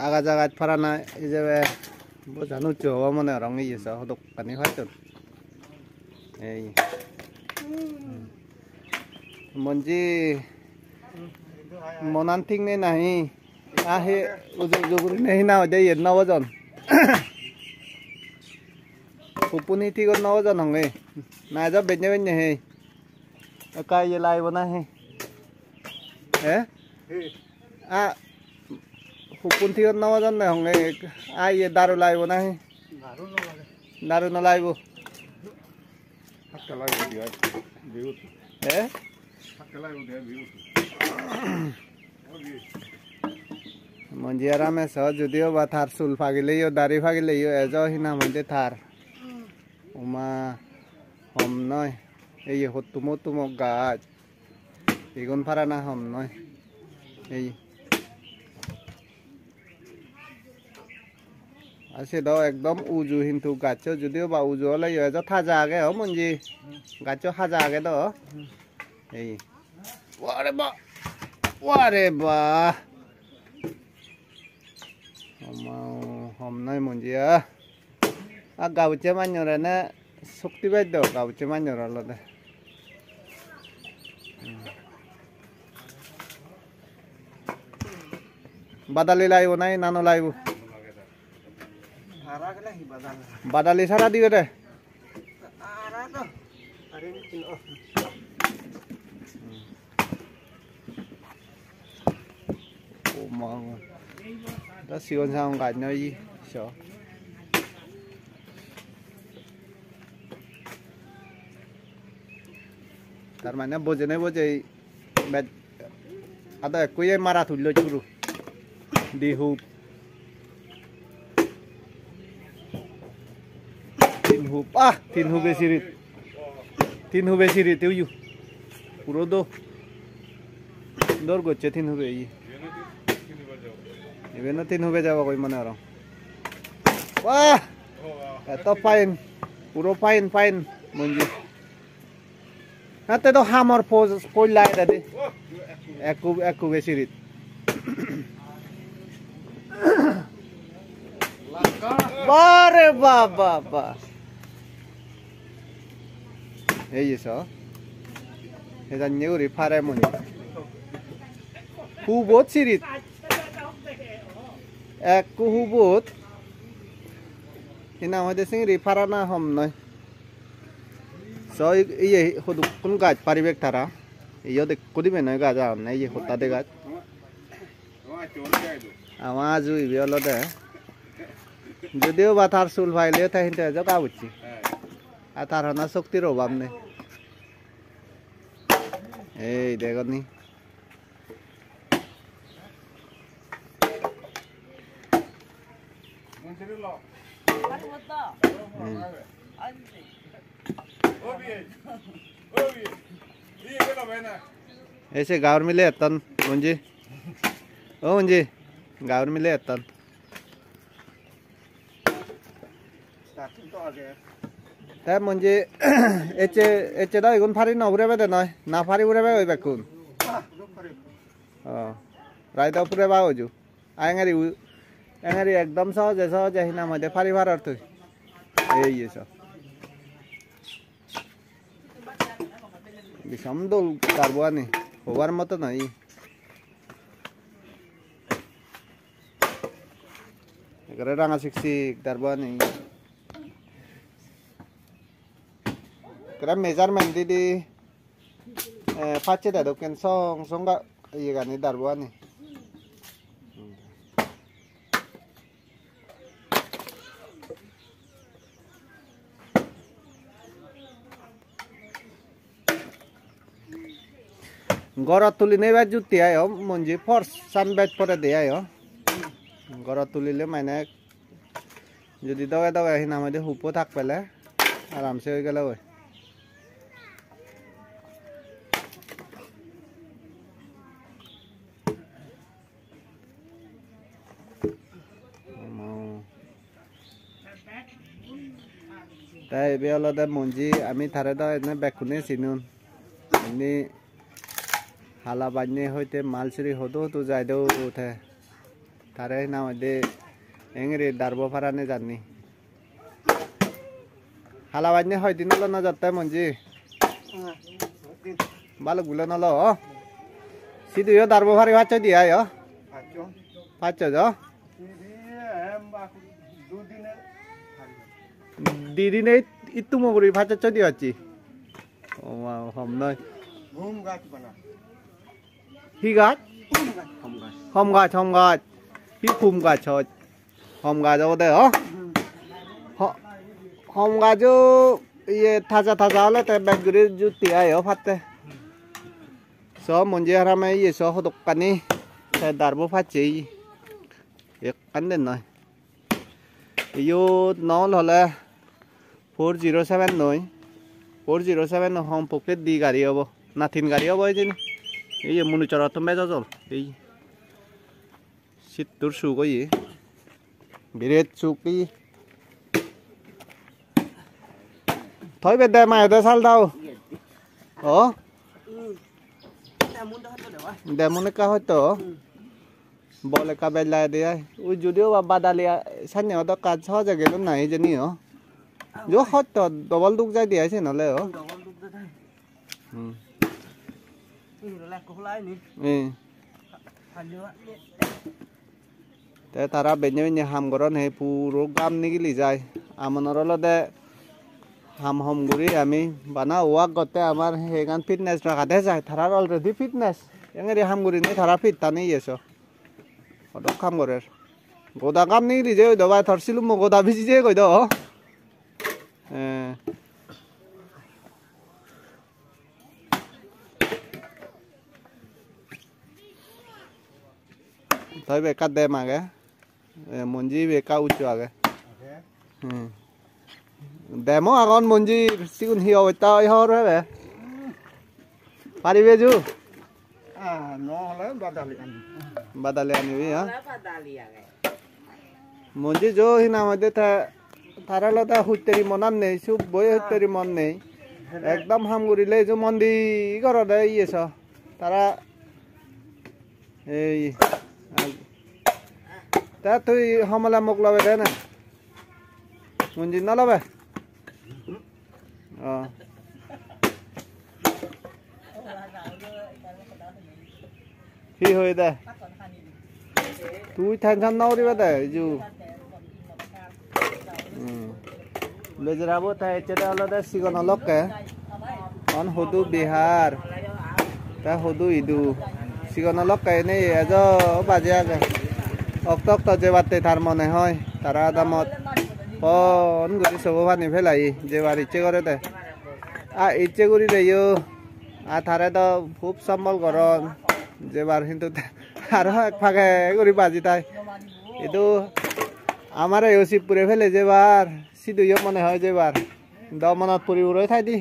আগা জাগাত ফারা না এই যে বোঝানো হওয়া মনে রং ইয়েছে হদক পানি হয়তো এই মঞ্জি মনান ঠিক নেই নাহি আহে উজুর জুগুরি নেই না দে ইয়ে নবজন হুপুনি ঠিক নবজন হঙ্গে না যা বেজে বেজে হে কাই ये লাই বনা হে হে আ হুপুন ঠিক নবজন না হঙ্গে আ ये दारू লাই বনা হে दारू ন লাইব হাক্কা লাইব দিয়া বিউট হে হাক্কা লাইব দিয়া বিউট মঞ্জিয়ারা মে সহ যদিও বা থার চুল ফাগিলেও দাড়ি ফাগিলেও এজ হিনা মধ্যে থার উমা হম নয় এই হতুমো তুমক গাছ এগুন ফারা না হম নয় এই আছে দাও একদম উজু কিন্তু গাছ যদিও বা উজু হলে এজ থাজা আগে হ মঞ্জি গাছ হাজা আগে দ এই ওয়ারে বা hom nay monjia a gauche manyora na sukti beddo gauche manyora lode badali laibo nai nano laibo ara gala hi badali sara dibe de ara to are kilo oh mang đó siêu sao gạch nơi gì sợ তার মানে বোঝে নাই বোঝে আদা কই মারা তুললো চুরু দিহু তিন হু বেশি রে তেউ পুরো দৌড় করছে তিন হুবে Even natin hube jawa koy manaro. Wah! Ito fine. Puro fine monji. Nate to hammer pose spoil lai dadi. Eku besirit. Bare baba. Hey so. Hedan nyuri pare monji. Hu bot sirit. এক কুহুবুত হিনা হইতে সিংরি ফারানা হম নয় সই ইয়ে হদু কোন গাছ পারিবেক তারা ইয়ে দেখ কদিবে নয় গাছ আর নাই ইয়ে হতা দে গাছ আওয়াজ উইবে অলদে যদিও বা তার চুল ফাইলে তাই হিনতে জগা বুঝছি আর তার হনা শক্তির অভাব নেই এই দেখনি ऐसे गाँव मिले तन मुंजी ओ मुंजी गाँव मिले तन तब मुंजी एचे दा इगुन फारी ना उरे बेदे नय ना फारी उरे बे ओइ बेकुन राइदा उरे बा होजु आंगारी एकदम सहज हिना मधे फारी भार अर्थ ये सब বিষম দোল কারবানি হবার মতো নাই এগারে রাঙা শিখছি কারবানি করা মেজারমেন্ট দিদি পাচ্ছে দাদু কেন সঙ্গা ইয়ে গানি দারবানি গড়ত তুলি নেই বাজ জুতি আয় মঞ্জি ফর সান ব্যাট পরে দে আয় গড়ত তুলিলে মানে যদি দগে আহিনা মধ্যে হুপো থাক পেলে আরামসে হয়ে গেল ওই তাই এবে অলদে মঞ্জি আমি থারে দ এনে বেকুনে চিনুন এমনি হালা বাজনে হইতে মালসিরি হতো তো যাই দেও উঠে তারে না মধ্যে এংরে দারবো ফারানে জানি হালাবাইনে হয়দিন হলো না যাতে মঞ্জি ভালো গুলো নলো সিধুও দারবো ফারি ভাচ্ছ দিয়া পাচ্ছ যা দিদিনে ইতু মবুরি ভাচ্ছ দিয়া আছি ও মা হম নয় হি গাছ হম গাছ হি ফুম গাছ হম গাছ ওদে হম গাছও ইয়ে থাজা হলে তাই ব্যাগগুলি জুতি আয় ফাতে সব মঞ্জি হারামে ইয়ে সব দোকানি তাই দারবো ফাচ্ছি এক কান্দে নয় ইয়ো নল হলে 407 নয় 407 হম পকেট দি গাড়ি হব নাথিন গাড়ি হব এই জিনিস এই মনুচর তো মেজা জল এই শীতর সুখ ওই বিরেট সুখ এই থই বেদে মায়েদে চাল দাও ও দেমন কা হয়তো বলে কা বেলা দিয়ে ওই যদিও বাদালিয়া সামনে তো কাজ সহজে গেল নাই জানি যো হয়তো ডবল দুঃখ যাই দিয়েছে নলে ও তারা বেনে বেনে হাম গরন হে পুরো গাম নিগিলি যায় আমনর লদে হাম হম গুড়ি আমি বানা ওয়াক গতে আমার হেগান ফিটনেস রাখাতে যায় তারার অলরেডি ফিটনেস এঙ্গে হাম গুড়ি নেই তারা ফিট তা নেই এসো অদক কাম করে গোদা কাম নিগিলি যে ওই দবাই ধরছিল মো গোদা ভিজি যে কই দ তাই বেকার দে মাগে মঞ্জি বেকা উচ্চ আগে demo agon monji sigun hiyo ta hor he paribe ju no le badali ani ha monji jo hina mode ta tarala ta hutteri monan nei sub boy hutteri mon nei ekdam hamguri le jo mondi goro de iyeso tara ei ta tui hamala moklabe de na monji na labe কি হয়ে দে তুই tension নাও রে দে জু লেজরাবো তাই চেদা হলো দে সিগন লকে on হদু Bihar তা হদু ইদু সিগন লকে নে এজ বাজে আগে অক্তক তো যে বাতে তার মনে হয় তারা দামত পন গুলি সব ভানি ফেলাই যে বার ইচ্ছে করে দে ইচ্ছে করি দেও আর তারে তো খুব সম্বল গরম যে বার কিন্তু আর এক ফাঁকে করি বাজি তাই কিন্তু আমার এই শিবপুরে ফেলে যে বার সিধুইও মনে হয় যে বার দমনত পুরি উড়ে থাই দি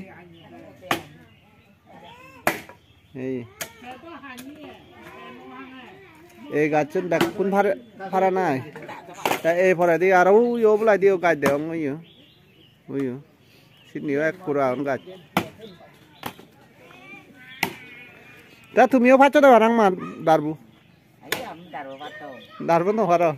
এই গাছ দেখ কোন ফারা নাই তা এই ফরে দি আর ইও বলাই দিও গাছ দেও ওইও সিনিও এক পুরা গাছ তা তুমিও ফাচ্ছ দে ভাড়াং মা দারবু দারবু ন ভাড়া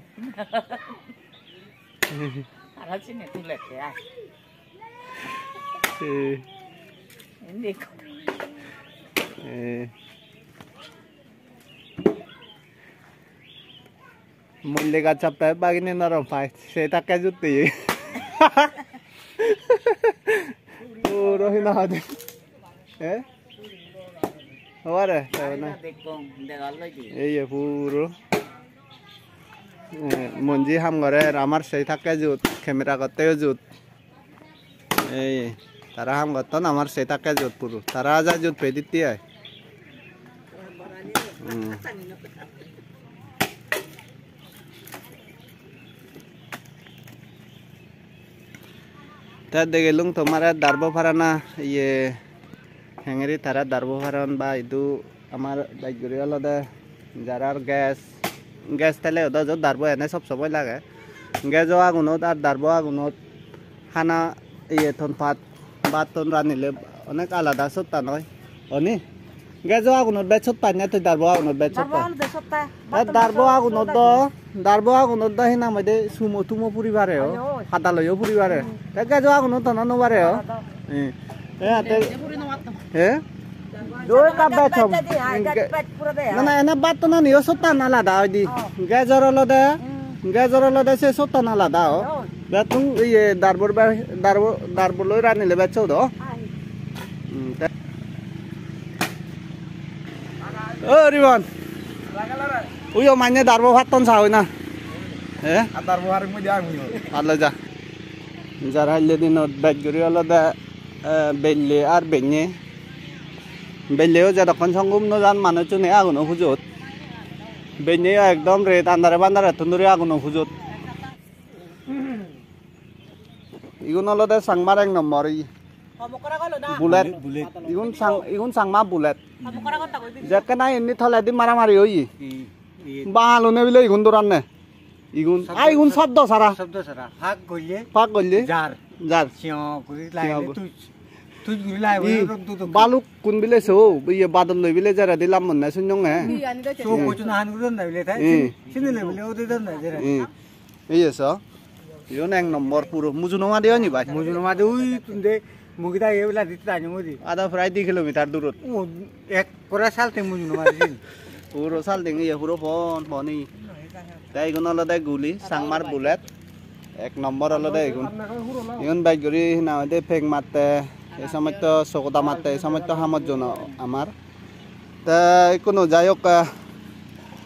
মূল্যে গাছ সপ্তাহে বাগিনে নরম পায় সেটাকে জুতে ও রহিনা হাতে হ্যাঁ এই পুরো মঞ্জি হাম করে আমার সেই থাকে জুত ক্যামেরা করতেও জুত এই তারা হাম করতো না আমার সেই থাকে জুত পুরো তারা যা জুত পে দিতে হয় তার দেখে লুং তোমার দারবো ফারানা ইয়ে হেঙেরি তারা দারবো ফারান বা ইদু আমার বাইকগুড়ি আলাদা যারা গ্যাস তাহলে ওদের যত দারবো এনে সব সময় লাগে গ্যাসও আগুনত আর দারবো আগুনত খানা ইয়ে থন ভাত টন রানিলে অনেক আলাদা সত্তা নয় অনি Gajo agunot bet sot tanya tu darbo agunot bet sot. Darbo agunot do hina made sumo tumo puri bare o. Hata loyo puri bare. Gajo agunot tana no bare o. Ate. Doi ka bet hom. Na na ena bat to na niyo sot tana la da di. Gajo lo da se sot tana la da o. Betung ye darbo loy rani le bet sot do. Riwan. Uyo mainnya darbo faton sao na. Darbo hari mu dia mu. Alla ja. Jar halle dinot bag guri ala da belle ar benye. Belleo jada konsangum no jan manu chune aguno hujut. Benye ekdom re tandare bandare tunduri aguno hujut. Igun ala da sangmareng nomor i. Bullet. Igun sangma bullet. Jakana ini thola di maramari hoyi. Baalo ne bile igun duran ne. Igun sabdo sara. Fak golye. Jar. Sio kuri lai tu guri lai balu kun bile so ye badal loi bile jara dilam munna sunyong he. So kochun han gudan na bile thai. Sini le bile ode dan na jara. Iya so. Yo neng nomor puro mujuno ma deo ni bai. Mujuno ma de ui tunde mugida ye bela dit tanya mudi. Ada fry 2 kilometer durut. Ek pura sal te mujuno ma din. Puro sal ding ye puro pon ni. Dai gun ala dai guli sangmar bullet. Ek nomor ala dai gun. Igun bai guri na de pek matte. এই সময় তো চকতা মাতে এই সময় তো সামর্জন আমার তা কোনো যাই হোক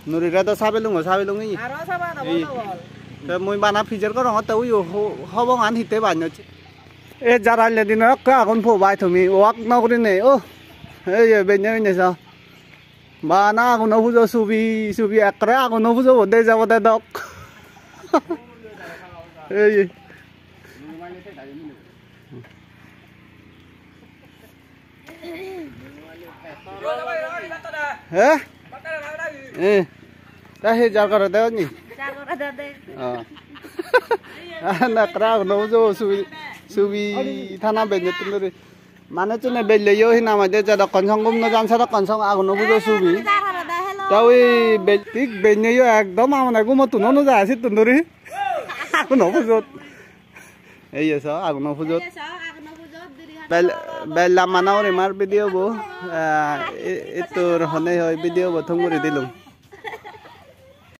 নুরিরা তো সাবেলুং ই মই বানা ফিজার করং তা উই হবং আন হিতে বানছে এ জারালে দিন আগুন ফোবাই তুমি ওয়াক নকরি নে ও এই বেনে নেছ বানা আগুন ফুজো সুবি একরে আগুন ফুজো দে যাব দে দক এই ta he jar kar da ni na kra no jo subi thana be ne tunuri mane chune belle yo hina ma de ja konsangum no jan sa konsang aguno bujo subi tawi betik benye yo ekdom amana gumo tuno no ja asi tunuri aguno bujo ei eso aguno bujo Bella manaw ni mar video bo itu hone hoy video bo thonguri dilum